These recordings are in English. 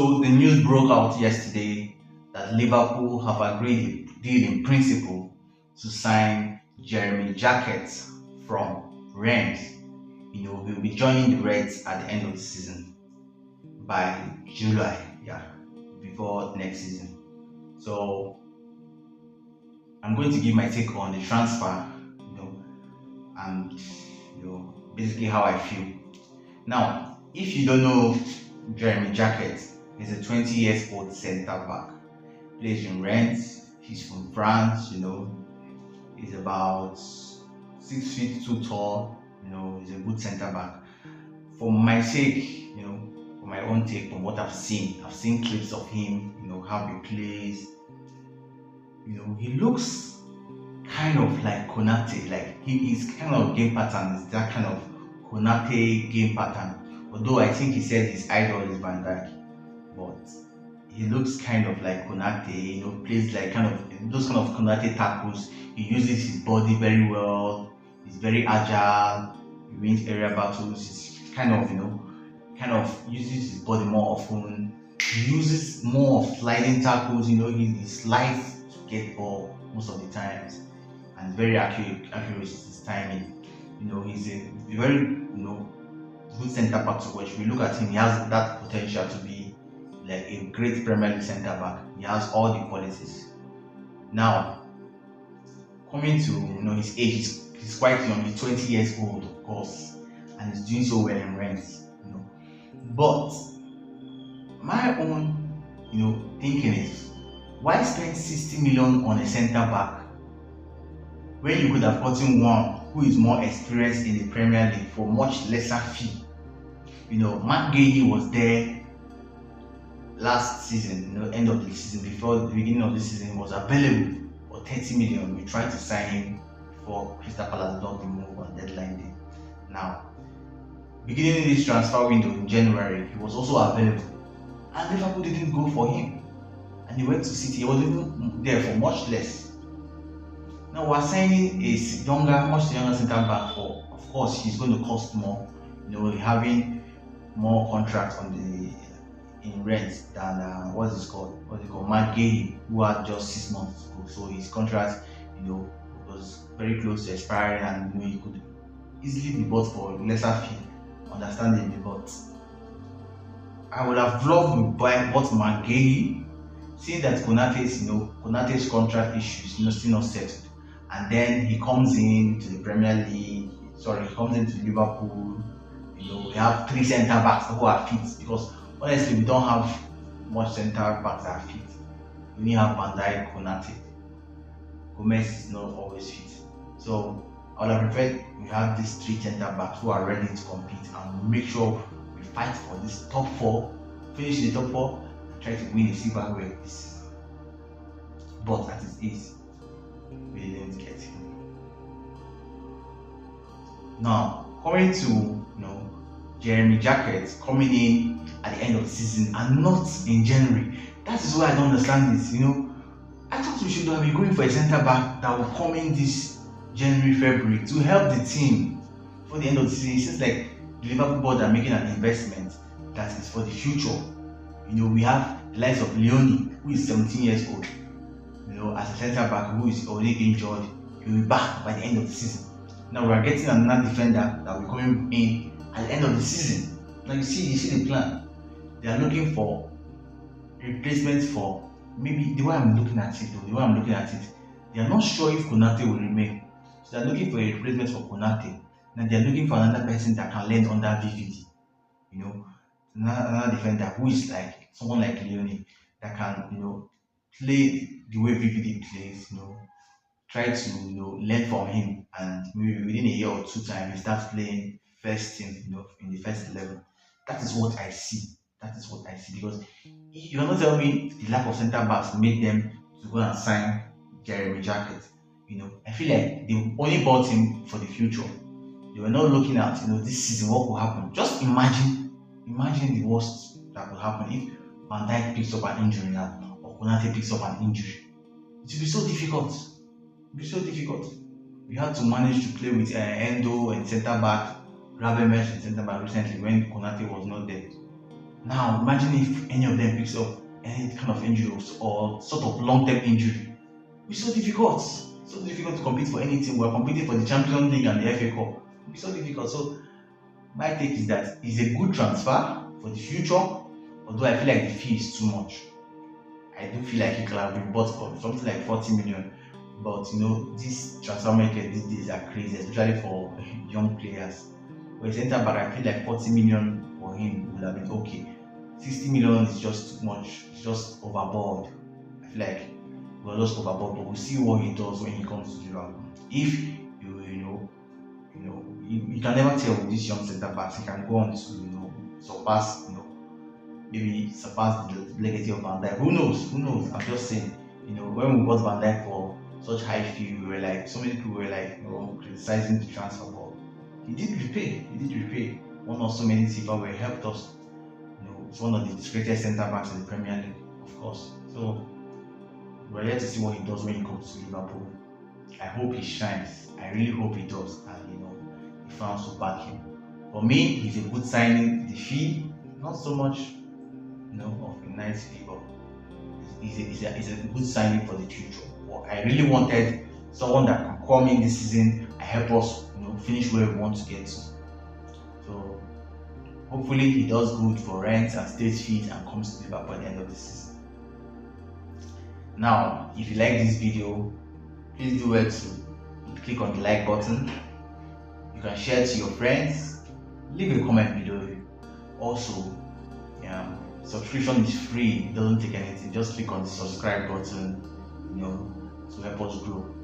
So the news broke out yesterday that Liverpool have agreed a deal in principle to sign Jeremy Jacquet from Rennes. He'll be joining the Reds at the end of the season by July, before next season. So I'm going to give my take on the transfer, and basically how I feel. Now, if you don't know Jeremy Jacquet, he's a 20 years old centre back. Plays in Rennes. He's from France. He's about 6 feet too tall. He's a good centre back. For my sake, for my own take, from what I've seen clips of him. How he plays. He looks kind of like Konate. Like his kind of game pattern is that kind of Konate game pattern. Although I think he said his idol is Van Dijk, but he looks kind of like Konate. Plays like those kind of Konate tackles. He uses his body very well. He's very agile. He wins area battles. He's kind of uses his body more often. He uses more of sliding tackles. He slides to get ball most of the times, and very accurate with his timing. He's a very good centre back to watch. If you look at him, he has that potential to be like a great Premier League centre back. He has all the qualities. Now, coming to his age, he's quite young. He's 20 years old, of course, and he's doing so well in Rennes. But my own thinking is, why spend 60 million on a centre back when you could have gotten one who is more experienced in the Premier League for much lesser fee? Mark Gay was there last season, end of the season, before the beginning of the season. He was available for 30 million. We tried to sign him before Crystal Palace done the move on deadline day. Now, beginning this transfer window in January, he was also available, and Liverpool didn't go for him, and he went to City. He was even there for much less. Now we're signing a much younger centre back for, of course, he's going to cost more. Having more contracts in Rennes than what's it called? Mark Gay, who had just 6 months to go. So his contract, was very close to expiring, and he could easily be bought for lesser fee, understandably. But I would have loved to bought Mark Gay, seeing that Konate's contract issues still not settled. And then he comes into the Premier League. He comes into Liverpool. We have 3 centre backs who are fit, because honestly, we don't have much centre backs that are fit. We only have Van Dijk, Konate. Gomez is not always fit. So I would have preferred we have these 3 centre backs who are ready to compete and make sure we fight for this top 4, finish in the top 4, and try to win the silverware this season. But as it is, we didn't get him. Now, coming to Jeremy Jacquet coming in at the end of the season and not in January. That is why I don't understand this. I thought we should have been going for a centre back that will come in this January, February to help the team for the end of the season. It seems like the Liverpool board are making an investment that is for the future. We have the likes of Leone, who is 17 years old. As a centre back who is already injured. He will be back by the end of the season. Now we are getting another defender that will be coming in at the end of the season. Now you see the plan. They are looking for replacements for, maybe the way I'm looking at it, they are not sure if Konate will remain. So they are looking for a replacement for Konate. Now they are looking for another person that can lend under VVD. Another defender who is like someone like Leone that can play the way VVD plays. Try to learn from him, and maybe within a year or 2 time he starts playing first team, in the first 11. That is what I see. Because you cannot tell me the lack of centre backs made them to go and sign Jeremy Jacquet. I feel like they only bought him for the future. They were not looking at this season what could happen. Just imagine the worst that could happen if Van Dijk picks up an injury now, or Konate picks up an injury. It will be so difficult. We had to manage to play with Endo and centre back, Gravenberch and centre back recently when Konate was not there. Now imagine if any of them picks up any kind of injury or sort of long-term injury. It's so difficult. So difficult to compete for anything. We're competing for the Champions League and the FA Cup. It's so difficult. So my take is that it's a good transfer for the future, although I feel like the fee is too much. I do feel like it could have been bought for something like 40 million. But this transfer market these days are crazy, especially for young players. For a centre back, I feel like 40 million for him would have been okay. 60 million is just too much. It's just overboard. I feel like we're just overboard, but we'll see what he does when he comes to Liverpool. If you can never tell with this young centre backs. He can go on to surpass maybe surpass the legacy of Van Dijk. Who knows? Who knows? I'm just saying. When we bought Van Dijk for such high fee, we were like, so many people were like, criticizing the transfer, but he did repay. He did repay. One of so many people were helped us. It's one of the greatest centre backs in the Premier League, of course. So we're here to see what he does when he comes to Liverpool. I hope he shines. I really hope he does, and the fans will back him. For me, he's a good signing. The fee, not so much, of a nice fee, but he's a good signing for the future. But I really wanted someone that can come in this season and help us, finish where we want to get to. So hopefully he does good for rent and stays fit and comes to Liverpool at the end of the season. Now, if you like this video, please do well to click on the like button. You can share it to your friends. Leave a comment below. Also, subscription is free. It doesn't take anything. Just click on the subscribe button, to help us grow.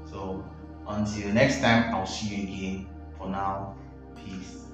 So until next time, I'll see you again. For now, peace.